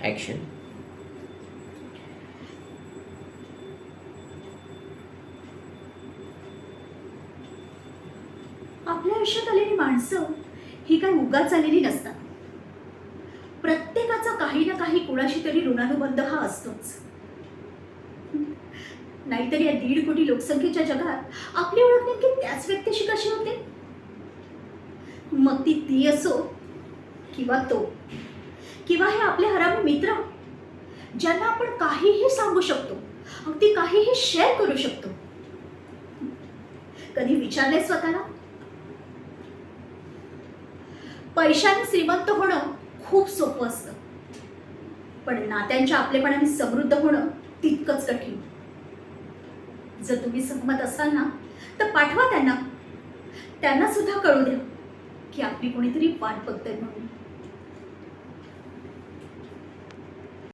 Action. आपल्या आयुष्यात आलेली माणसं ही काय उगाच आलेली नसतात. प्रत्येकाचा काही ना काही कुणाशी तरी ऋणानुबंध हा असतोच. नाहीतर या 1.5 कोटी लोकसंख्येच्या जगात आपली ओळख नेमकी त्याच व्यक्तीशी कशी होते? मग ती असो किंवा तो, किंवा हे आपले हरामी मित्र, ज्यांना आपण काहीही सांगू शकतो, अगदी काहीही शेअर करू शकतो. कधी विचारले स्वतःला, पैशाने श्रीमंत होणं खूप सोपं असतं, पण नात्यांच्या आपलेपणाने समृद्ध होणं तितकंच कठीण. जर तुम्ही सहमत असाल ना, तर पाठवा त्यांना. त्यांना सुद्धा कळू द्या की आपली कोणीतरी वाट बघतंय म्हणून.